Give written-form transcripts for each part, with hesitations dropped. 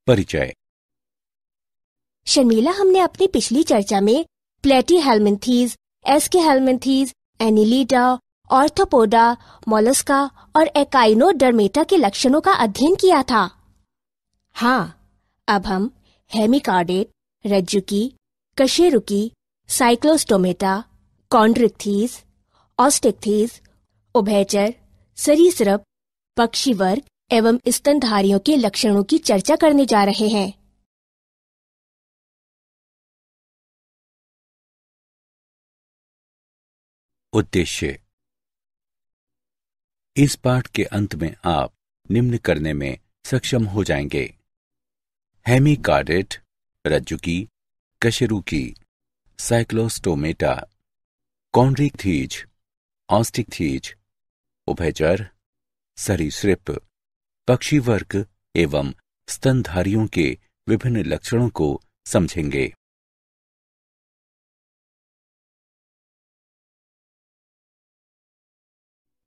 परिचय। शर्मिला, हमने अपनी पिछली चर्चा में प्लेटीहेल्मिन्थीज, एस्कीहेल्मिन्थीज, एनिलिडा, ऑर्थोपोडा, मोलस्का और एकाइनोडर्मेटा के लक्षणों का अध्ययन किया था। हाँ, अब हम हेमिकार्डेट, रज्जुकी, कशेरुकी, साइक्लोस्टोमेटा, कॉन्ड्रिक्थीज, ऑस्टिक्थीज, उभयचर, सरीसृप, पक्षी वर्ग एवं स्तनधारियों के लक्षणों की चर्चा करने जा रहे हैं। उद्देश्य। इस पाठ के अंत में आप निम्न करने में सक्षम हो जाएंगे: हेमिकार्डेट, रज्जुकी, कशेरुकी, साइक्लोस्टोमेटा, कॉन्ड्रिक्थीज, ऑस्टिक्थीज, उभयचर, सरीसृप, पक्षी वर्ग एवं स्तनधारियों के विभिन्न लक्षणों को समझेंगे।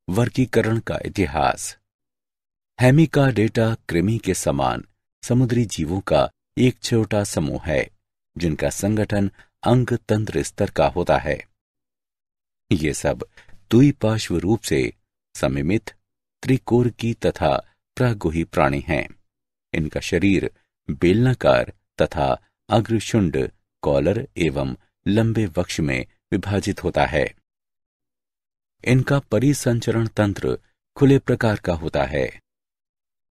वर्गीकरण का इतिहास। हेमिकार्डेटा कृमि के समान समुद्री जीवों का एक छोटा समूह है जिनका संगठन अंग तंत्र स्तर का होता है। ये सब द्विपार्श्व रूप से सममित, त्रिकोरकी तथा प्रागुही प्राणी हैं। इनका शरीर बेलनाकार तथा अग्रशुंड, कॉलर एवं लंबे वक्ष में विभाजित होता है। इनका परिसंचरण तंत्र खुले प्रकार का होता है।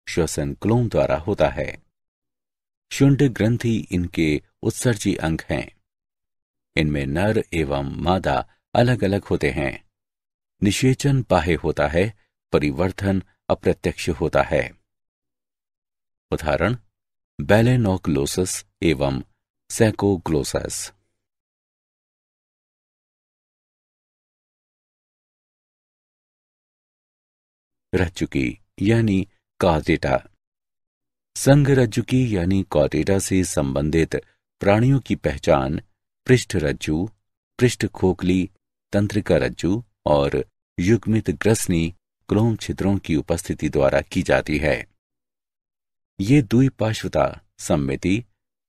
श्वसन क्लोम द्वारा होता है। शुंड ग्रंथि इनके उत्सर्जी अंग हैं। इनमें नर एवं मादा अलग अलग होते हैं। निषेचन बाह्य होता है, परिवर्धन अप्रत्यक्ष होता है। उदाहरण: बैलेनोक्लोसस एवं सैकोग्लोसस। रज्जुकी यानी कॉर्डेटा। संघ रज्जुकी यानी कॉर्डेटा से संबंधित प्राणियों की पहचान पृष्ठ रज्जु, पृष्ठ खोखली, तंत्रिका रज्जु और युग्मित ग्रसनी क्लोम छिद्रों की उपस्थिति द्वारा की जाती है। ये द्विपार्श्वता, सममिति,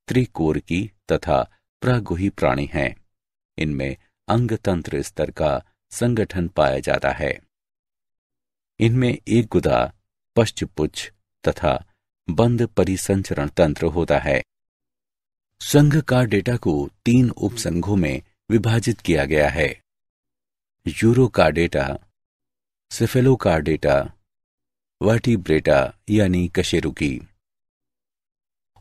त्रिकोरकी तथा प्रागुही प्राणी हैं। इनमें अंग तंत्र स्तर का संगठन पाया जाता है। इनमें एक गुदा, पश्चपुच्छ तथा बंद परिसंचरण तंत्र होता है। संघ कार्डेटा को 3 उपसंघों में विभाजित किया गया है: यूरोकार्डेटा, सेफेलोकार्डेटा, वर्टिब्रेटा यानी कशेरुकी।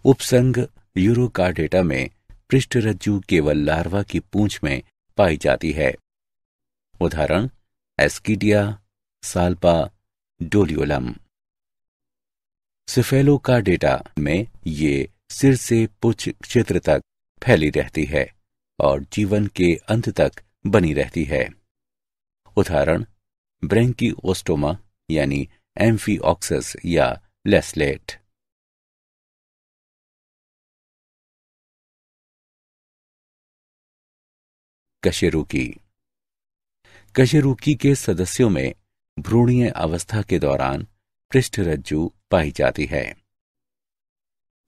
उपसंघ यूरोकार्डेटा में पृष्ठ रज्जु केवल लार्वा की पूंछ में पाई जाती है। उदाहरण: एस्कीडिया, साल्पा, डोलियोलम। सेफेलोकार्डेटा में ये सिर से पुच्छ क्षेत्र तक फैली रहती है और जीवन के अंत तक बनी रहती है। उदाहरण: ब्रैंकियोस्टोमा यानी एम्फीऑक्सस या लेस्लेट। कशेरुकी। कशेरुकी के सदस्यों में भ्रूणीय अवस्था के दौरान पृष्ठ रज्जु पाई जाती है।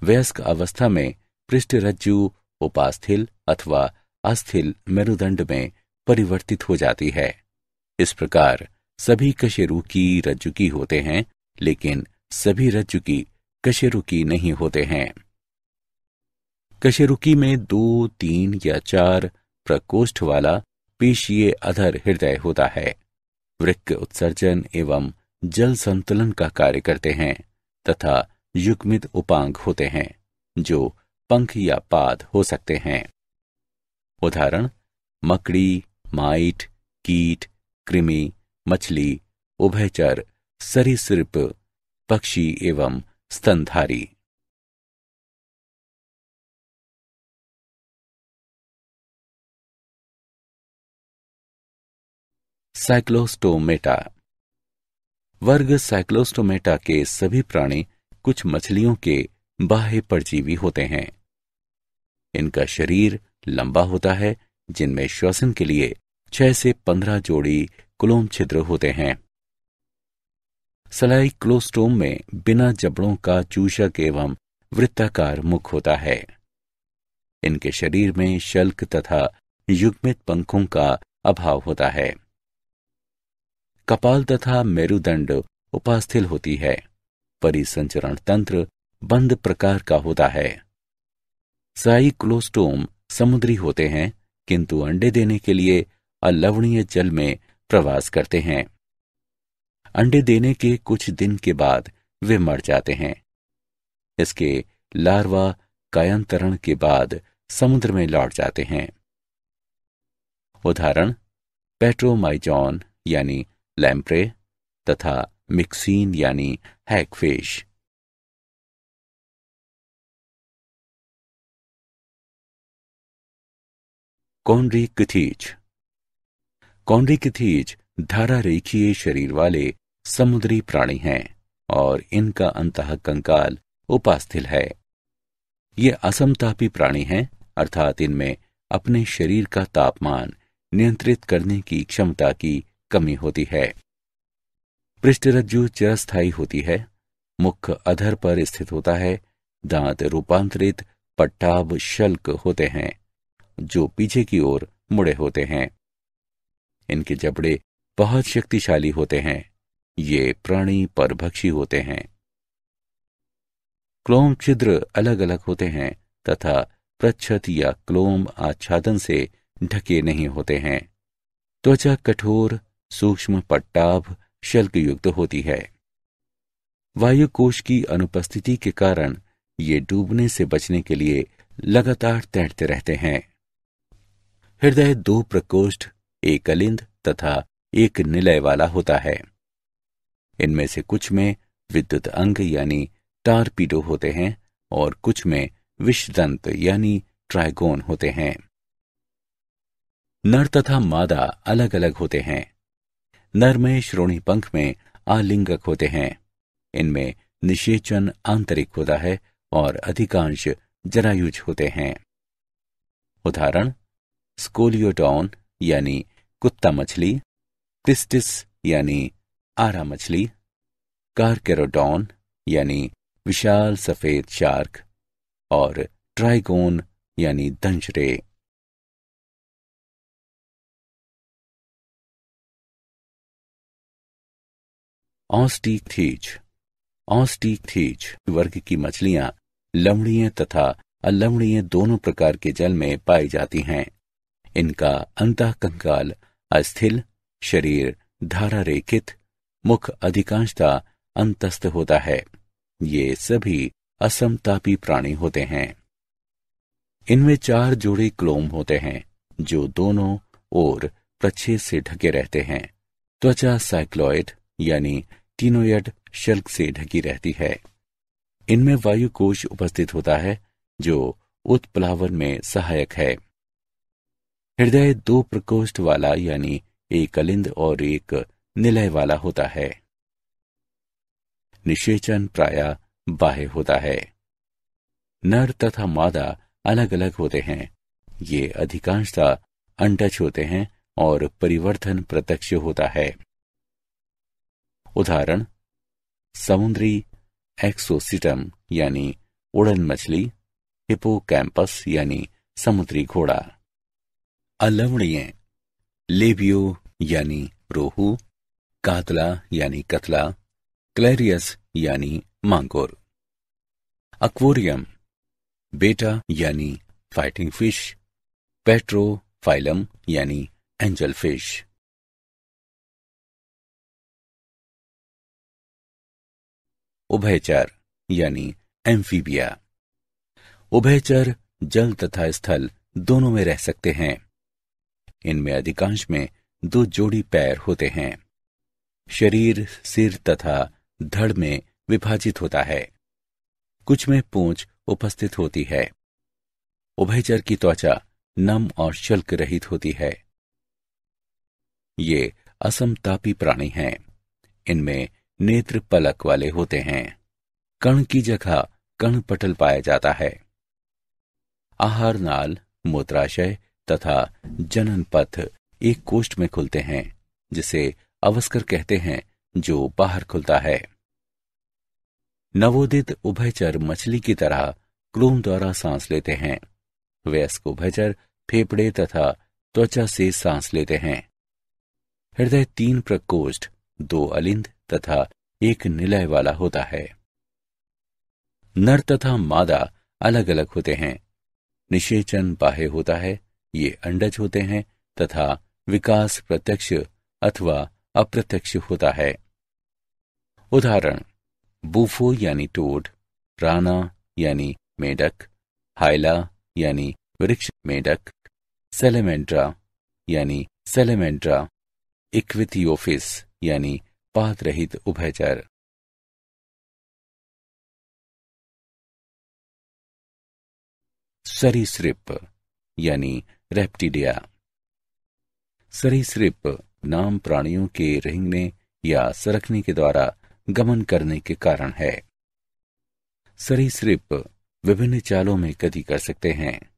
वयस्क अवस्था में पृष्ठ रज्जु उपास्थिल अथवा अस्थिल मेरुदंड में परिवर्तित हो जाती है। इस प्रकार सभी कशेरुकी रज्जुकी होते हैं, लेकिन सभी रज्जुकी कशेरुकी नहीं होते हैं। कशेरुकी में 2, 3 या 4 प्रकोष्ठ वाला पेशीय अधर हृदय होता है। वृक्क उत्सर्जन एवं जल संतुलन का कार्य करते हैं तथा युग्मित उपांग होते हैं जो पंख या पाद हो सकते हैं। उदाहरण: मकड़ी, माइट, कीट, कृमि, मछली, उभयचर, सरीसृप, पक्षी एवं स्तनधारी। साइक्लोस्टोमेटा। वर्ग साइक्लोस्टोमेटा के सभी प्राणी कुछ मछलियों के बाह्य परजीवी होते हैं। इनका शरीर लंबा होता है, जिनमें श्वसन के लिए 6 से 15 जोड़ी क्लोम छिद्र होते हैं। साइक्लोस्टोम में बिना जबड़ों का चूषक एवं वृत्ताकार मुख होता है। इनके शरीर में शल्क तथा युग्मित पंखों का अभाव होता है। कपाल तथा मेरुदंड उपास्थिल होती है। परिसंचरण तंत्र बंद प्रकार का होता है। साइक्लोस्टोम समुद्री होते हैं, किंतु अंडे देने के लिए अलवणीय जल में प्रवास करते हैं। अंडे देने के कुछ दिन के बाद वे मर जाते हैं। इसके लार्वा कायांतरण के बाद समुद्र में लौट जाते हैं। उदाहरण पेट्रोमाइजॉन यानी लैम्प्रे तथा मिक्सीन यानी हैगफिश। कॉन्ड्रिकथीज। कॉन्ड्रिकथीज धारा रेखीय शरीर वाले समुद्री प्राणी हैं और इनका अंतः कंकाल उपास्थिल है। ये असमतापी प्राणी हैं, अर्थात इनमें अपने शरीर का तापमान नियंत्रित करने की क्षमता की कमी होती है। पृष्ठरज्जु चिरस्थायी होती है। मुख अधर पर स्थित होता है। दांत रूपांतरित पट्टाभ शल्क होते हैं जो पीछे की ओर मुड़े होते हैं। इनके जबड़े बहुत शक्तिशाली होते हैं। ये प्राणी परभक्षी होते हैं। क्लोम छिद्र अलग अलग होते हैं तथा प्रच्छद या क्लोम आच्छादन से ढके नहीं होते हैं। त्वचा कठोर सूक्ष्म पट्टाभ शल्क युक्त होती है। वायु कोश की अनुपस्थिति के कारण ये डूबने से बचने के लिए लगातार तैरते रहते हैं। हृदय 2 प्रकोष्ठ, एक अलिंद तथा एक निलय वाला होता है। इनमें से कुछ में विद्युत अंग यानी टारपीडो होते हैं और कुछ में विषदंत यानी ट्राइगोन होते हैं। नर तथा मादा अलग अलग होते हैं। नर में श्रोणी पंख में आलिंगक होते हैं। इनमें निषेचन आंतरिक होता है और अधिकांश जरायुज होते हैं। उदाहरण स्कोलियोडॉन यानी कुत्ता मछली, टिस्टिस यानी आरा मछली, कारकेरोडॉन यानी विशाल सफेद शार्क और ट्राइगोन यानी दंशरे। ऑस्टिकथीज। ऑस्टिकथीज वर्ग की मछलियां लवणीय तथा अलवणीय दोनों प्रकार के जल में पाई जाती हैं। इनका अंतःकंकाल अस्थिल, शरीर धारा रेखित, मुख अधिकांशतः अंतस्थ होता है। ये सभी असमतापी प्राणी होते हैं। इनमें 4 जोड़े क्लोम होते हैं जो दोनों ओर प्रच्छेद से ढके रहते हैं। त्वचा साइक्लॉइड यानी टीनोयड शल्क से ढकी रहती है। इनमें वायु कोश उपस्थित होता है जो उत्प्लावन में सहायक है। हृदय 2 प्रकोष्ठ वाला यानी एक अलिंद और एक निलय वाला होता है। निषेचन प्रायः बाह्य होता है। नर तथा मादा अलग अलग होते हैं। ये अधिकांशतः अंडज होते हैं और परिवर्तन प्रत्यक्ष होता है। उदाहरण समुद्री एक्सोसिटम यानी उड़न मछली, हिपोकैम्पस यानी समुद्री घोड़ा। अलवणीय लेबियो यानी रोहू, कातला यानी कतला, क्लेरियस यानी मांगुर। अक्वेरियम बेटा यानी फाइटिंग फिश, पेट्रोफाइलम यानी एंजल फिश। उभयचर यानी एम्फीबिया। उभयचर जल तथा स्थल दोनों में रह सकते हैं। इनमें अधिकांश में 2 जोड़ी पैर होते हैं। शरीर सिर तथा धड़ में विभाजित होता है। कुछ में पूंछ उपस्थित होती है। उभयचर की त्वचा नम और शल्क रहित होती है। ये असमतापी प्राणी हैं। इनमें नेत्र पलक वाले होते हैं। कण की जगह कण पटल पाया जाता है। आहार नाल, मूत्राशय तथा जनन पथ एक कोष्ठ में खुलते हैं जिसे अवस्कर कहते हैं, जो बाहर खुलता है। नवोदित उभयचर मछली की तरह क्लोम द्वारा सांस लेते हैं। वयस्क उभयचर फेफड़े तथा त्वचा से सांस लेते हैं। हृदय 3 प्रकोष्ठ, 2 अलिंद तथा 1 निलय वाला होता है। नर तथा मादा अलग अलग होते हैं। निषेचन बाह्य होता है, ये अंडज होते हैं, तथा विकास प्रत्यक्ष अथवा अप्रत्यक्ष होता है। उदाहरण: बूफो यानी टोड, राना यानी मेढक, हाइला यानी वृक्ष मेढक, सेलेमेंड्रा यानी सेलेमेंड्रा, इक्विथियोफिस यानी पात रहित उभयचर। सरीसृप यानी रेप्टिडिया। सरीसृप नाम प्राणियों के रेंगने या सरकने के द्वारा गमन करने के कारण है। सरीसृप विभिन्न चालों में गति कर सकते हैं।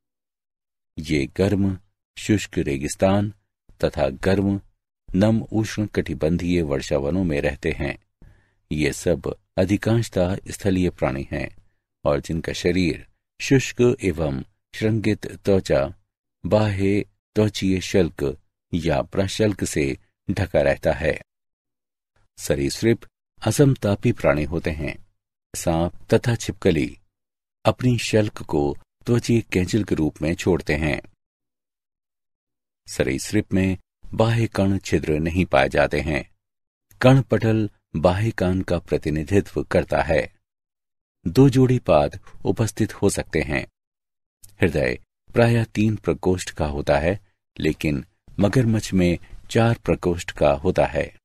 ये गर्म शुष्क रेगिस्तान तथा गर्म नम उष्ण कटिबंधीय वर्षावनों में रहते हैं। ये सब अधिकांशतः स्थलीय प्राणी हैं और जिनका शरीर शुष्क एवं श्रृंगित त्वचा, बाह्य त्वचीय शल्क या प्रशल्क से ढका रहता है। सरीसृप असमतापी प्राणी होते हैं। सांप तथा छिपकली अपनी शल्क को त्वचीय कैंचिल के रूप में छोड़ते हैं। सरीसृप में बाह्य कण छिद्र नहीं पाए जाते हैं। कण पटल बाह्य कान का प्रतिनिधित्व करता है। 2 जोड़ी पाद उपस्थित हो सकते हैं। हृदय प्रायः 3 प्रकोष्ठ का होता है, लेकिन मगरमच्छ में 4 प्रकोष्ठ का होता है।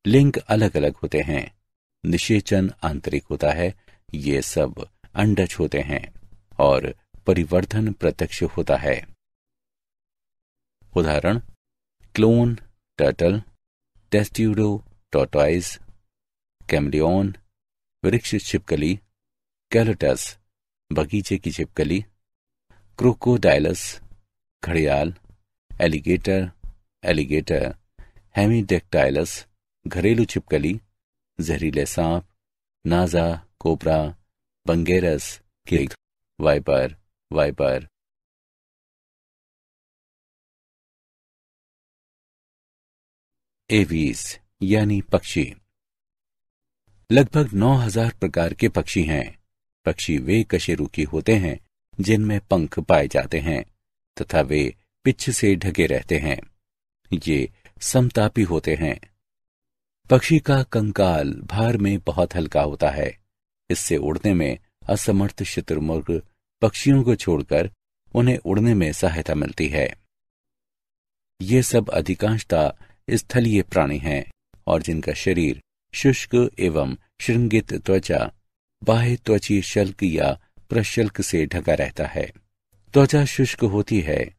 लिंग अलग अलग होते हैं। निषेचन आंतरिक होता है, ये सब अंडज होते हैं, और परिवर्धन प्रत्यक्ष होता है। उदाहरण: clone turtle, testudo tortoise, chameleon, वृक्ष छिपकली, कैलोटस बगीचे की छिपकली, क्रोकोडाइलस घड़ियाल, एलिगेटर, हेमीडेक्टाइलस घरेलू छिपकली, जहरीले सांप, नाजा, कोबरा, बंगेरस, कीट, वाइपर। एवीज यानी पक्षी। लगभग 9000 प्रकार के पक्षी हैं। पक्षी वे कशेरुकी होते हैं जिनमें पंख पाए जाते हैं तथा वे पिच्छ से ढके रहते हैं। ये समतापी होते हैं। पक्षी का कंकाल भार में बहुत हल्का होता है। इससे उड़ने में असमर्थ शुतुरमुर्ग पक्षियों को छोड़कर उन्हें उड़ने में सहायता मिलती है। ये सब अधिकांशतः स्थलीय प्राणी हैं और जिनका शरीर शुष्क एवं श्रृंगित त्वचा, बाह्य त्वचीय शल्क या प्रशल्क से ढका रहता है। त्वचा शुष्क होती है।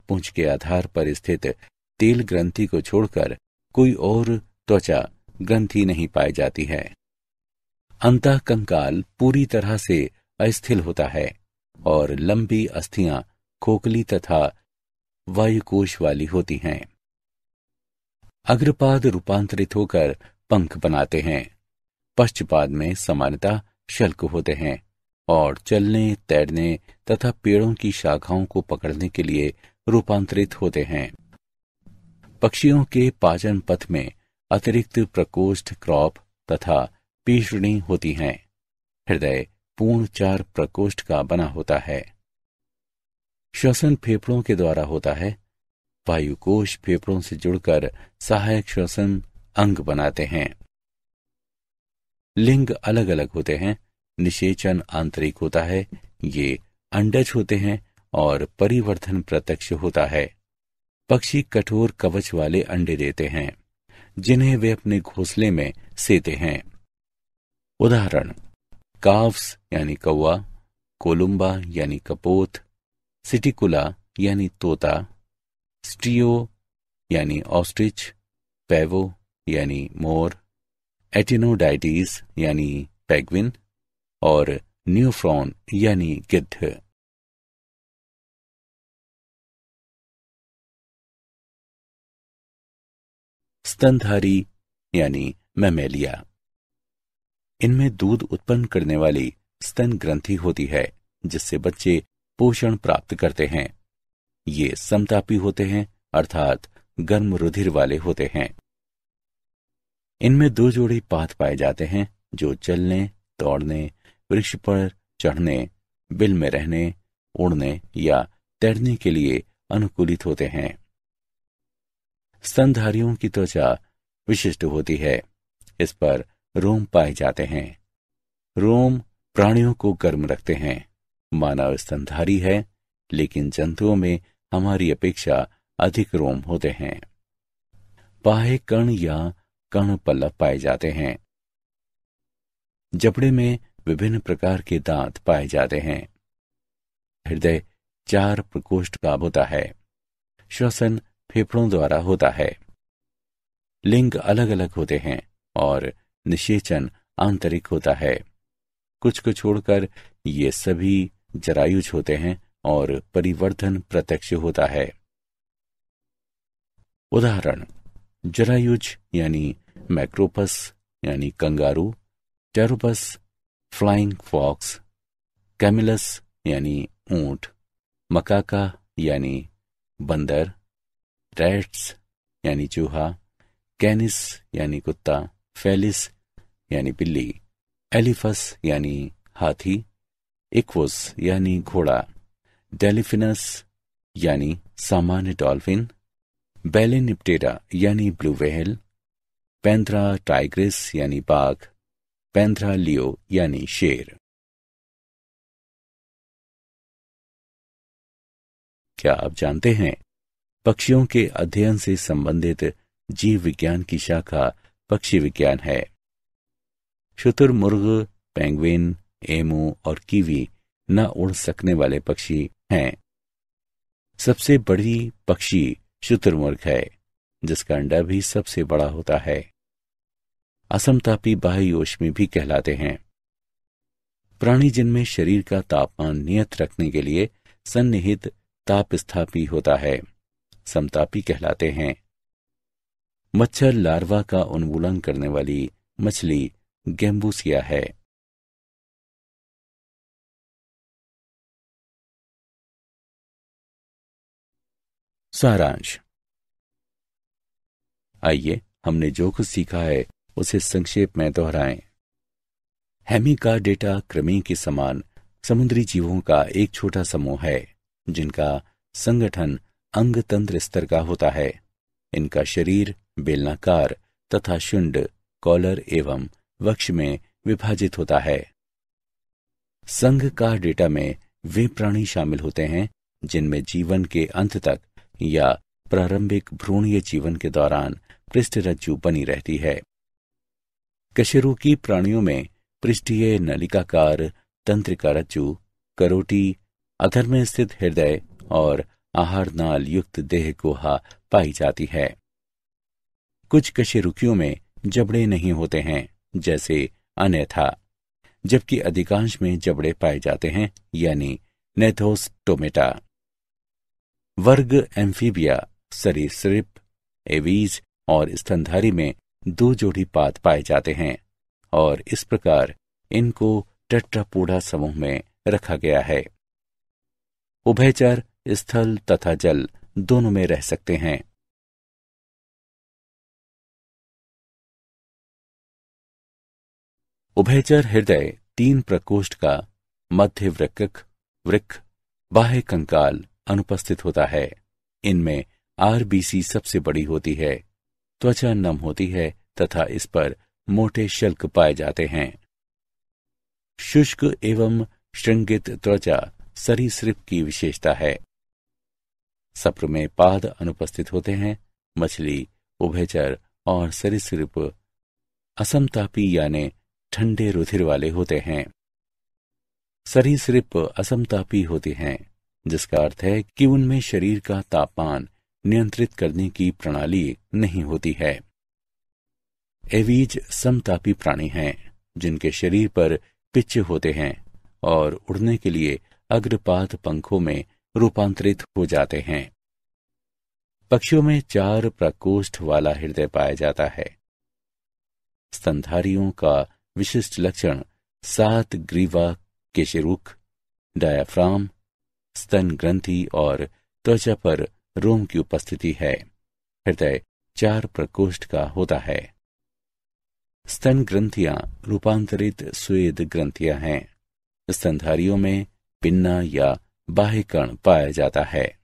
पूंछ के आधार पर स्थित तेल ग्रंथि को छोड़कर कोई और त्वचा ग्रंथि नहीं पाई जाती है। अंतः कंकाल पूरी तरह से अस्थिल होता है और लंबी अस्थियां खोखली तथा वायुकोश वाली होती हैं। अग्रपाद रूपांतरित होकर पंख बनाते हैं। पश्चपाद में सामान्यतः शल्क होते हैं और चलने, तैरने तथा पेड़ों की शाखाओं को पकड़ने के लिए रूपांतरित होते हैं। पक्षियों के पाचन पथ में अतिरिक्त प्रकोष्ठ, क्रॉप तथा पीषणी होती हैं। हृदय पूर्ण 4 प्रकोष्ठ का बना होता है। श्वसन फेफड़ों के द्वारा होता है। वायुकोश फेफड़ों से जुड़कर सहायक श्वसन अंग बनाते हैं। लिंग अलग अलग होते हैं। निषेचन आंतरिक होता है, ये अंडज होते हैं, और परिवर्धन प्रत्यक्ष होता है। पक्षी कठोर कवच वाले अंडे देते हैं जिन्हें वे अपने घोंसले में सेते हैं। उदाहरण: काव्स यानी कौवा, कोलुम्बा यानी कपोत, सिटिकुला यानी तोता, स्टियो यानी ऑस्ट्रिच, पैवो यानी मोर, एटिनोडाइटीज यानी पेंगुइन और न्यूफ्रॉन यानी गिद्ध। स्तनधारी यानी मैमेलिया। इनमें दूध उत्पन्न करने वाली स्तन ग्रंथि होती है, जिससे बच्चे पोषण प्राप्त करते हैं। ये समतापी होते हैं, अर्थात गर्म रुधिर वाले होते हैं। इनमें 2 जोड़ी पाद पाए जाते हैं, जो चलने, दौड़ने, वृक्ष पर चढ़ने, बिल में रहने, उड़ने या तैरने के लिए अनुकूलित होते हैं। स्तनधारियों की त्वचा विशिष्ट होती है। इस पर रोम पाए जाते हैं। रोम प्राणियों को गर्म रखते हैं। मानव स्तनधारी है, लेकिन जंतुओं में हमारी अपेक्षा अधिक रोम होते हैं। बाह्य कण या कण पल्लव पाए जाते हैं। जबड़े में विभिन्न प्रकार के दांत पाए जाते हैं। हृदय 4 प्रकोष्ठ का होता है। श्वसन फेफड़ों द्वारा होता है। लिंग अलग अलग होते हैं और निषेचन आंतरिक होता है। कुछ को छोड़कर ये सभी जरायुज होते हैं और परिवर्धन प्रत्यक्ष होता है। उदाहरण: जरायुज यानी मैक्रोपस यानी कंगारू, टेरोपस फ्लाइंग फॉक्स, कैमिलस यानी ऊंट, मकाका यानी बंदर, रैट्स यानी चूहा, कैनिस यानी कुत्ता, फेलिस यानी बिल्ली, एलिफस यानी हाथी, इक्वस यानी घोड़ा, डेलिफिनस यानी सामान्य डॉल्फिन, बेलेनिप्टेरा यानी ब्लू व्हेल, पैंथरा टाइग्रिस यानी बाघ, पैंथरा लियो यानी शेर। क्या आप जानते हैं, पक्षियों के अध्ययन से संबंधित जीव विज्ञान की शाखा पक्षी विज्ञान है। शुतुरमुर्ग, पेंगुइन, एमू और कीवी न उड़ सकने वाले पक्षी हैं। सबसे बड़ी पक्षी शुतुरमुर्ग है, जिसका अंडा भी सबसे बड़ा होता है। असमतापी बाह्योष्मी भी कहलाते हैं। प्राणी जिनमें शरीर का तापमान नियत रखने के लिए सन्निहित तापस्थापी होता है, समतापी कहलाते हैं। मच्छर लार्वा का उन्मूलन करने वाली मछली गैम्बूसिया है। सारांश। आइए हमने जो कुछ सीखा है उसे संक्षेप में दोहराएं। हेमिकार्डेटा कृमि के समान समुद्री जीवों का एक छोटा समूह है, जिनका संगठन अंग तंत्र स्तर का होता है। इनका शरीर बेलनाकार तथा शुंड, कॉलर एवं वक्ष में विभाजित होता है। संघ का डेटा में वे प्राणी शामिल होते हैं जिनमें जीवन के अंत तक या प्रारंभिक भ्रूणीय जीवन के दौरान पृष्ठरज्जु बनी रहती है। कशेरुकी प्राणियों में पृष्ठीय नलिकाकार तंत्रिका रज्जु, करोटी, अधर में स्थित हृदय और आहार नाल युक्त देह गुहा पाई जाती है। कुछ कशेरुकियों में जबड़े नहीं होते हैं, जैसे अन्यथा, जबकि अधिकांश में जबड़े पाए जाते हैं, यानी नेथोस्टोमेटा। वर्ग एम्फीबिया, सरीसृप, एवीज और स्तनधारी में 2 जोड़ी पाद पाए जाते हैं और इस प्रकार इनको टेट्रापोडा समूह में रखा गया है। उभयचर स्थल तथा जल दोनों में रह सकते हैं। उभयचर हृदय 3 प्रकोष्ठ का मध्य वृक्क बाह्य कंकाल अनुपस्थित होता है। इनमें आरबीसी सबसे बड़ी होती है। त्वचा नम होती है तथा इस पर मोटे शल्क पाए जाते हैं। शुष्क एवं श्रृंगित त्वचा सरीसृप की विशेषता है। सप्र में पाद अनुपस्थित होते हैं। मछली, उभयचर और सरीसृप असमतापी यानी ठंडे रुधिर वाले होते हैं। सरीसृप असमतापी होते हैं, जिसका अर्थ है कि उनमें शरीर का तापमान नियंत्रित करने की प्रणाली नहीं होती है। एवीज समतापी प्राणी हैं, जिनके शरीर पर पिच्च होते हैं और उड़ने के लिए अग्रपाद पंखों में रूपांतरित हो जाते हैं। पक्षियों में 4 प्रकोष्ठ वाला हृदय पाया जाता है। स्तनधारियों का विशिष्ट लक्षण 7 ग्रीवा केशरुख, डायाफ्राम, स्तन ग्रंथि और त्वचा पर रोम की उपस्थिति है। हृदय 4 प्रकोष्ठ का होता है। स्तन ग्रंथियां रूपांतरित स्वेद ग्रंथियां हैं। स्तनधारियों में पिन्ना या बाह्यकण पाया जाता है।